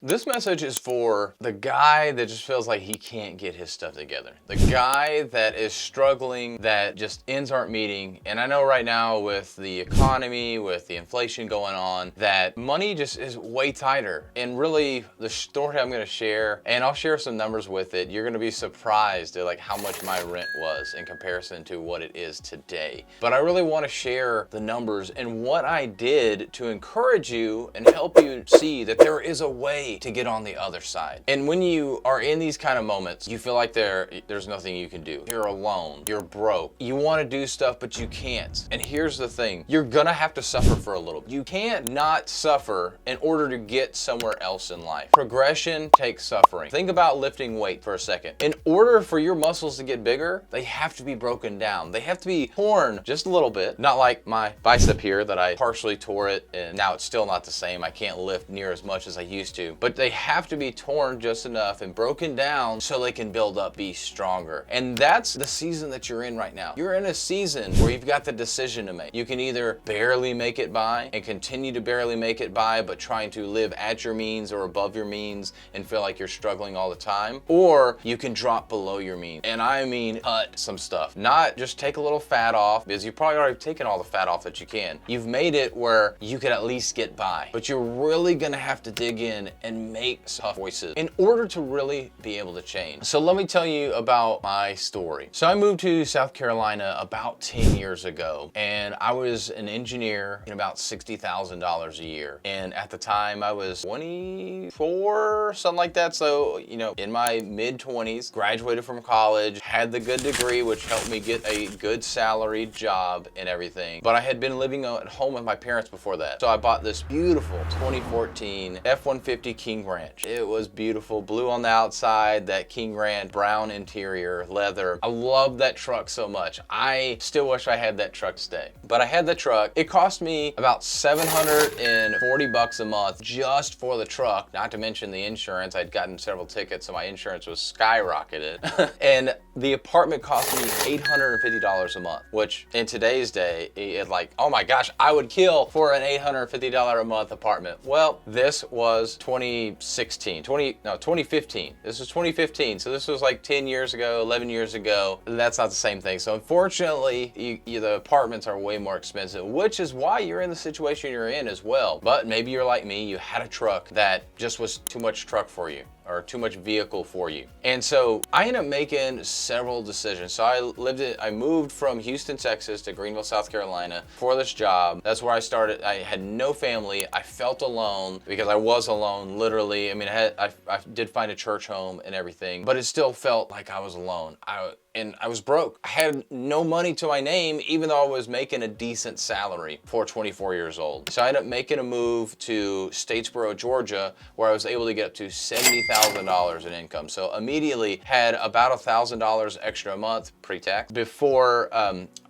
This message is for the guy that just feels like he can't get his stuff together. The guy that is struggling, that just ends aren't meeting. And I know right now with the economy, with the inflation going on, that money just is way tighter. And really the story I'm gonna share, and I'll share some numbers with it, you're gonna be surprised at like how much my rent was in comparison to what it is today. But I really wanna share the numbers and what I did to encourage you and help you see that there is a way to get on the other side. And when you are in these kind of moments, you feel like there's nothing you can do. You're alone, you're broke. You want to do stuff, but you can't. And here's the thing, you're gonna have to suffer for a little. You can't not suffer in order to get somewhere else in life. Progression takes suffering. Think about lifting weight for a second. In order for your muscles to get bigger, they have to be broken down. They have to be torn just a little bit. Not like my bicep here that I partially tore it and now it's still not the same. I can't lift near as much as I used to. But they have to be torn just enough and broken down so they can build up, be stronger. And that's the season that you're in right now. You're in a season where you've got the decision to make. You can either barely make it by and continue to barely make it by, but trying to live at your means or above your means and feel like you're struggling all the time, or you can drop below your means. And I mean cut some stuff. Not just take a little fat off, because you've probably already taken all the fat off that you can. You've made it where you could at least get by, but you're really gonna have to dig in and make tough choices in order to really be able to change. So let me tell you about my story. So I moved to South Carolina about 10 years ago, and I was an engineer in about $60,000 a year. And at the time I was 24, something like that. So, you know, in my mid-20s, graduated from college, had the good degree, which helped me get a good salaried job and everything. But I had been living at home with my parents before that. So I bought this beautiful 2014 F-150 King Ranch. It was beautiful, blue on the outside, that King Ranch, brown interior, leather. I love that truck so much. I still wish I had that truck today. But I had the truck. It cost me about $740 a month just for the truck, not to mention the insurance. I'd gotten several tickets, so my insurance was skyrocketed. And the apartment cost me $850 a month, which in today's day, it's like, oh my gosh, I would kill for an $850 a month apartment. Well, this was 2015. This was 2015. So this was like 10 years ago, 11 years ago. That's not the same thing. So unfortunately, the apartments are way more expensive, which is why you're in the situation you're in as well. But maybe you're like me, you had a truck that just was too much truck for you, or too much vehicle for you. And so I ended up making several decisions. So I moved from Houston, Texas to Greenville, South Carolina for this job. That's where I started. I had no family. I felt alone because I was alone, literally. I mean, I did find a church home and everything, but it still felt like I was alone. And I was broke. I had no money to my name, even though I was making a decent salary for 24 years old. So I ended up making a move to Statesboro, Georgia, where I was able to get up to $70,000 in income. So immediately had about $1,000 extra a month pre-tax before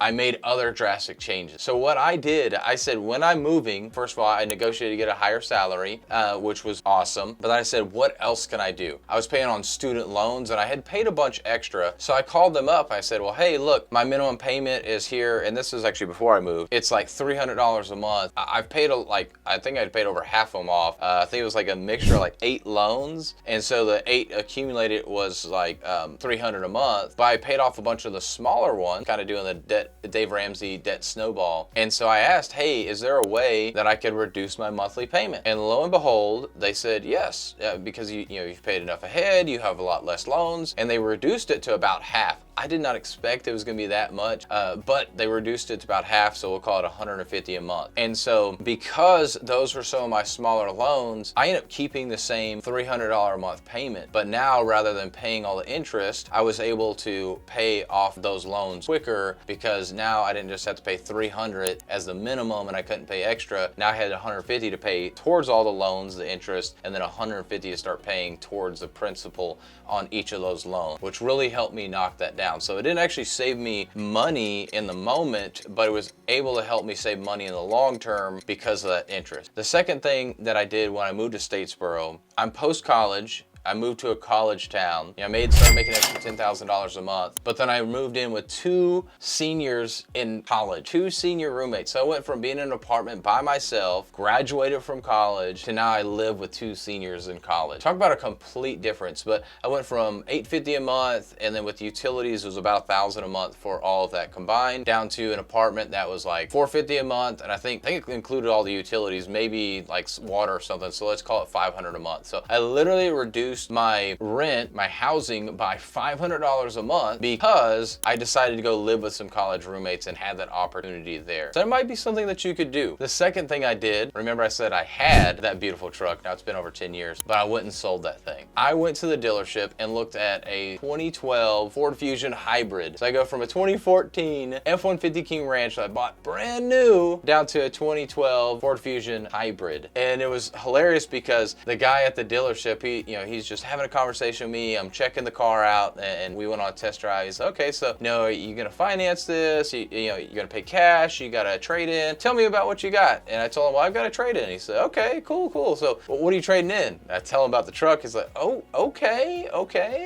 I made other drastic changes. So what I did, I said, when I'm moving, first of all, I negotiated to get a higher salary, which was awesome. But then I said, what else can I do? I was paying on student loans and I had paid a bunch extra. So I called them up. I said, well, hey, look, my minimum payment is here. And this is actually before I moved. It's like $300 a month. I've paid I think I'd paid over half of them off. I think it was like a mixture of like 8 loans. And so the 8 accumulated was like $300 a month. But I paid off a bunch of the smaller ones, kind of doing the Dave Ramsey debt snowball. And so I asked, hey, is there a way that I could reduce my monthly payment? And lo and behold, they said yes, because you've paid enough ahead, you have a lot less loans, and they reduced it to about half. I did not expect it was going to be that much, but they reduced it to about half, so we'll call it $150 a month. And so because those were some of my smaller loans, I ended up keeping the same $300 a month payment. But now, rather than paying all the interest, I was able to pay off those loans quicker because now I didn't just have to pay $300 as the minimum and I couldn't pay extra. Now I had $150 to pay towards all the loans, the interest, and then $150 to start paying towards the principal on each of those loans, which really helped me knock that down. So it didn't actually save me money in the moment, but it was able to help me save money in the long term because of that interest. The second thing that I did when I moved to Statesboro, I'm post-college. I moved to a college town. You know, started making extra $10,000 a month. But then I moved in with 2 seniors in college, 2 senior roommates. So I went from being in an apartment by myself, graduated from college, to now I live with 2 seniors in college. Talk about a complete difference. But I went from $850 a month, and then with utilities, it was about $1,000 a month for all of that combined, down to an apartment that was like $450 a month, and I think it included all the utilities, maybe like water or something. So let's call it $500 a month. So I literally reduced my rent, my housing, by $500 a month because I decided to go live with some college roommates and had that opportunity there. So that might be something that you could do. The second thing I did, remember I said I had that beautiful truck. Now it's been over 10 years, but I went and sold that thing. I went to the dealership and looked at a 2012 Ford Fusion Hybrid. So I go from a 2014 F-150 King Ranch that I bought brand new down to a 2012 Ford Fusion Hybrid. And it was hilarious because the guy at the dealership, he's just having a conversation with me. I'm checking the car out, and we went on a test drive. He's like, okay, so you're gonna finance this, you're gonna pay cash, you got a trade-in. Tell me about what you got. And I told him, well, I've got a trade-in. He said, okay, cool. So what are you trading in? I tell him about the truck. He's like, oh, okay.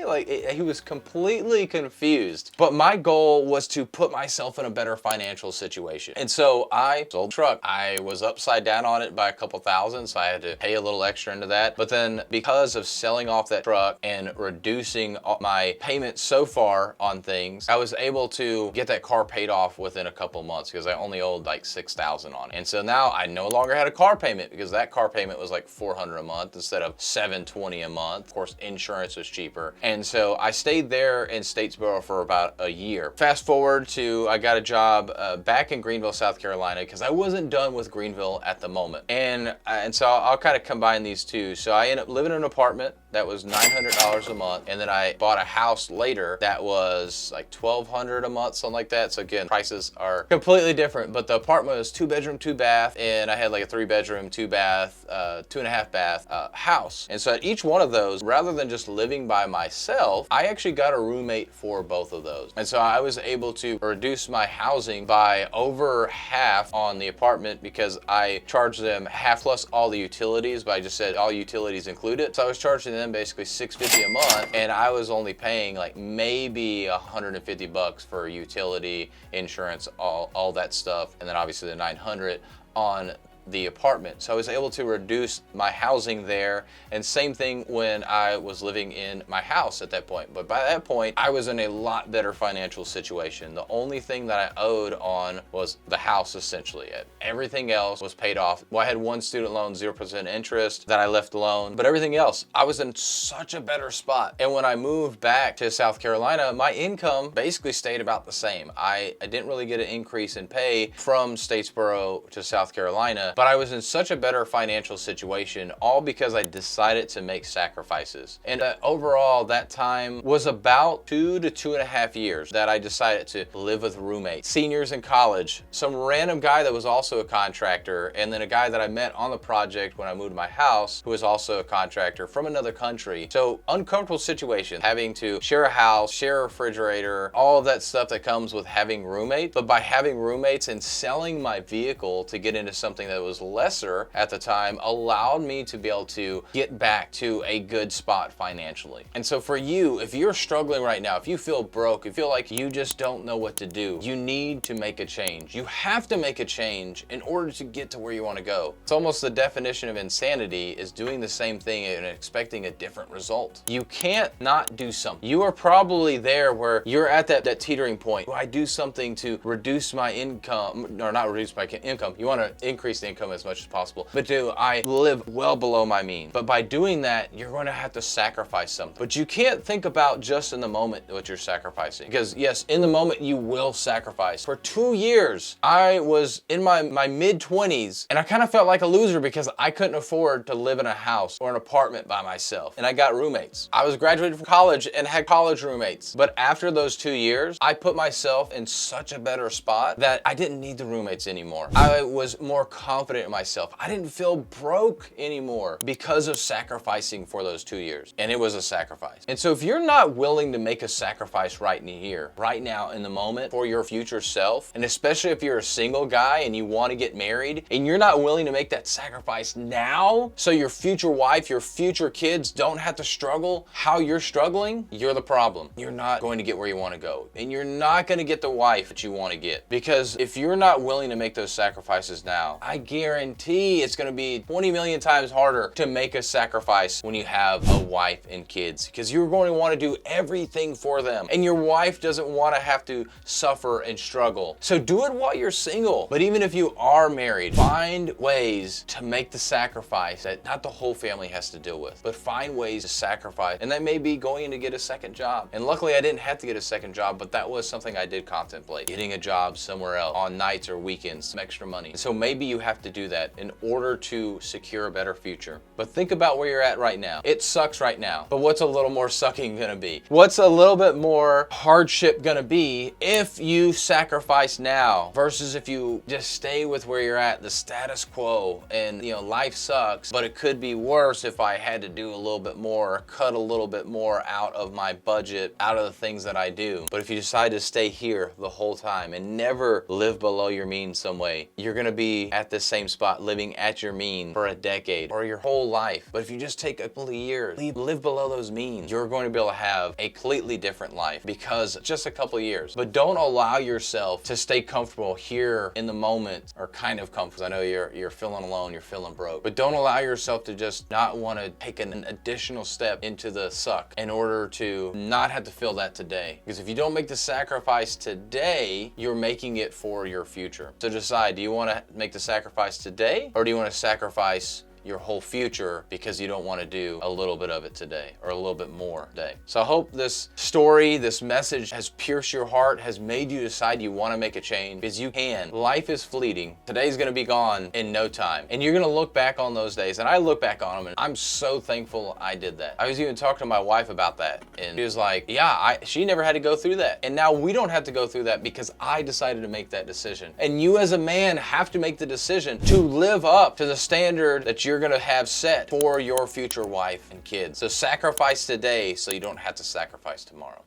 Like he was completely confused. But my goal was to put myself in a better financial situation. And so I sold the truck. I was upside down on it by a couple thousand, so I had to pay a little extra into that. But then because of selling off that truck and reducing my payments so far on things, I was able to get that car paid off within a couple months because I only owed like $6,000 on it. And so now I no longer had a car payment because that car payment was like $400 a month instead of $720 a month. Of course, insurance was cheaper. And so I stayed there in Statesboro for about a year. Fast forward to I got a job back in Greenville, South Carolina, because I wasn't done with Greenville at the moment. And so I'll kind of combine these two. So I ended up living in an apartment that was $900 a month, and then I bought a house later that was like $1,200 a month, something like that. So again, prices are completely different, but the apartment was 2-bedroom, 2-bath, and I had like a 3-bedroom, 2-bath, 2.5 bath house. And so at each one of those, rather than just living by myself, I actually got a roommate for both of those. And so I was able to reduce my housing by over half on the apartment because I charged them half plus all the utilities, but I just said all utilities included. So I was charging them basically $650 a month, and I was only paying like maybe $150 for utility, insurance, all that stuff, and then obviously the $900 on the apartment. So I was able to reduce my housing there, and same thing when I was living in my house at that point. But by that point, I was in a lot better financial situation. The only thing that I owed on was the house, essentially. Everything else was paid off. Well, I had one student loan, 0% interest that I left alone, but everything else, I was in such a better spot. And when I moved back to South Carolina, my income basically stayed about the same. I didn't really get an increase in pay from Statesboro to South Carolina, but I was in such a better financial situation, all because I decided to make sacrifices. And overall, that time was about 2 to 2.5 years that I decided to live with roommates, seniors in college, some random guy that was also a contractor, and then a guy that I met on the project when I moved to my house who was also a contractor from another country. So uncomfortable situation, having to share a house, share a refrigerator, all of that stuff that comes with having roommates. But by having roommates and selling my vehicle to get into something that was lesser at the time allowed me to be able to get back to a good spot financially. And so for you, if you're struggling right now, if you feel broke, you feel like you just don't know what to do, you need to make a change. You have to make a change in order to get to where you want to go. It's almost the definition of insanity is doing the same thing and expecting a different result. You can't not do something. You are probably there where you're at that teetering point. Do I do something to reduce my income, or not reduce my income? You want to increase the income as much as possible, but do I live well below my means? But by doing that, you're going to have to sacrifice something. But you can't think about just in the moment what you're sacrificing, because yes, in the moment you will sacrifice. For 2 years, I was in my mid-20s, and I kind of felt like a loser because I couldn't afford to live in a house or an apartment by myself, and I got roommates. I was graduated from college and had college roommates, but after those 2 years, I put myself in such a better spot that I didn't need the roommates anymore. I was more comfortable confident in myself. I didn't feel broke anymore because of sacrificing for those 2 years. And it was a sacrifice. And so if you're not willing to make a sacrifice right in here, right now in the moment for your future self, and especially if you're a single guy and you want to get married and you're not willing to make that sacrifice now so your future wife, your future kids don't have to struggle how you're struggling, you're the problem. You're not going to get where you want to go. And you're not going to get the wife that you want to get. Because if you're not willing to make those sacrifices now, I guarantee it's going to be 20 million times harder to make a sacrifice when you have a wife and kids, because you're going to want to do everything for them. And your wife doesn't want to have to suffer and struggle. So do it while you're single. But even if you are married, find ways to make the sacrifice that not the whole family has to deal with, but find ways to sacrifice. And that may be going in to get a second job. And luckily I didn't have to get a second job, but that was something I did contemplate. Getting a job somewhere else on nights or weekends, some extra money. And so maybe you have to do that in order to secure a better future. But think about where you're at right now. It sucks right now, but what's a little more sucking gonna be? What's a little bit more hardship gonna be if you sacrifice now versus if you just stay with where you're at, the status quo, and life sucks, but it could be worse if I had to do a little bit more, or cut a little bit more out of my budget, out of the things that I do. But if you decide to stay here the whole time and never live below your means some way, you're gonna be at the same spot living at your means for a decade or your whole life. But if you just take a couple of years, live below those means, you're going to be able to have a completely different life because just a couple of years. But don't allow yourself to stay comfortable here in the moment, or kind of comfortable. I know you're feeling alone, you're feeling broke, but don't allow yourself to just not want to take an additional step into the suck in order to not have to feel that today. Because if you don't make the sacrifice today, you're making it for your future. So decide, do you want to make the sacrifice today, or do you want to sacrifice your whole future because you don't want to do a little bit of it today or a little bit more today? So I hope this story, this message has pierced your heart, has made you decide you want to make a change, because you can. Life is fleeting. Today's going to be gone in no time. And you're going to look back on those days. And I look back on them and I'm so thankful I did that. I was even talking to my wife about that. And she was like, yeah, she never had to go through that. And now we don't have to go through that because I decided to make that decision. And you as a man have to make the decision to live up to the standard that you're going to have set for your future wife and kids. So sacrifice today so you don't have to sacrifice tomorrow.